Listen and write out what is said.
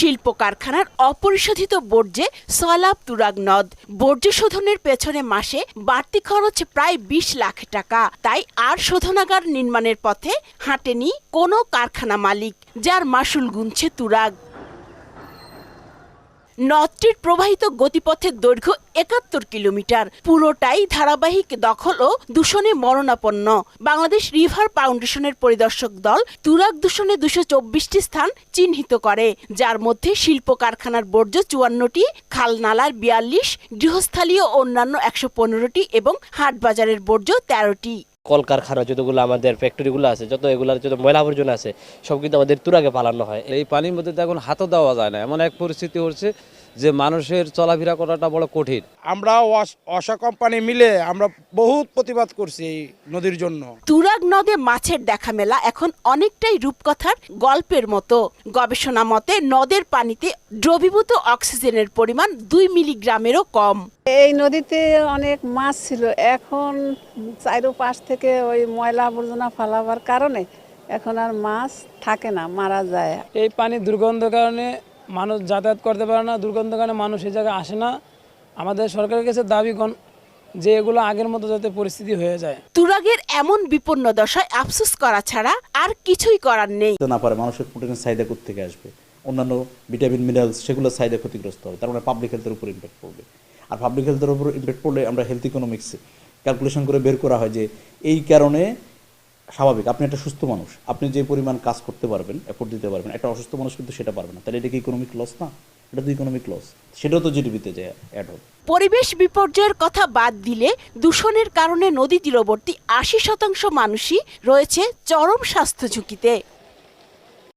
শিল্প কারখানার অপরিশোধিত বর্জ্যে সয়লাব তুরাগ নদ। বর্জ্য শোধনের পেছনে মাসে বাড়তি খরচ প্রায় ২০ লাখ টাকা। তাই আর শোধনাগার নির্মাণের পথে হাঁটেনি কোনো কারখানা মালিক, যার মাসুল গুনছে তুরাগ। নদটির প্রবাহিত গতিপথের দৈর্ঘ্য ৭১ কিলোমিটার, পুরোটাই ধারাবাহিক দখল ও দূষণে মরণাপন্ন। বাংলাদেশ রিভার ফাউন্ডেশনের পরিদর্শক দল তুরাগ দূষণে ২২৪টি স্থান চিহ্নিত করে, যার মধ্যে শিল্প কারখানার বর্জ্য ৫৪টি, খালনালার ৪২, গৃহস্থালীয় অন্যান্য ১১৫টি এবং হাটবাজারের বর্জ্য ১৩টি। কলকারখানা যতগুলো আমাদের ফ্যাক্টরিগুলো আছে, যত এগুলার যত ময়লা আবর্জনা আছে, সব কিন্তু আমাদের তুরাগে পালানো হয়। এই পানির মধ্যে তো এখন হাতও দেওয়া যায় না, এমন এক পরিস্থিতি হচ্ছে যে মানুষের চলাফেরা করাটা বড় কঠিন। আমরা অসা কোম্পানি মিলে আমরা বহুত প্রতিবাদ করছি এই নদীর জন্য। তুরাগ নদে মাছের দেখা মেলা এখন অনেকটাই রূপকথার গল্পের মতো। গবেষণা মতে নদের পানিতে দ্রবীভূত অক্সিজেনের পরিমাণ ২ মিলিগ্রামেরও কম। এই নদীতে অনেক মাছ ছিল, এখন চারোপাশ থেকে ওই ময়লা আবর্জনা ফালাবার কারণে এখন আর মাছ থাকে না, মারা যায়। এই পানি দুর্গন্ধের কারণে মানুষ যাতায়াত করতে পারে না, দুর্গন্ধের কারণে মানুষ এই জায়গায় আসে না। আমাদের সরকারের কাছে দাবি যে এগুলো আগের মতো যাতে পরিস্থিতি হয়ে যায়। তুরাগের এমন বিপন্ন দশায় আফসোস করা ছাড়া আর কিছুই করার নেই। না পারে মানুষের প্রোটিনের চাহিদা থেকে আসবে, অন্যান্য ভিটামিন মিনারেলস সেগুলোর চাহিদা ক্ষতিগ্রস্ত হবে, তার মানে পাবলিক হেলথের উপর ইম্প্যাক্ট পড়বে। আর পাবলিক হেলথের উপর ইম্প্যাক্ট পড়লে আমরা হেলথ ইকোনমিক্সে ক্যালকুলেশন করে বের করা হয় যে এই কারণে স্বাভাবিক আপনি একটা সুস্থ মানুষ, আপনি যে পরিমাণ কাজ করতে পারবেন, এফোর্ট দিতে পারবেন, একটা অসুস্থ মানুষ কিন্তু সেটা পারবে না। তাহলে এটা কি ইকোনমিক লস না? এটা তো ইকোনমিক লস, সেটাও তো জিডিপিতে যায় অ্যাড হবে। পরিবেশ বিপর্যয়ের কথা বাদ দিলে দূষণের কারণে নদী তীরবর্তী ৮০% মানুষই রয়েছে চরম স্বাস্থ্য ঝুঁকিতে।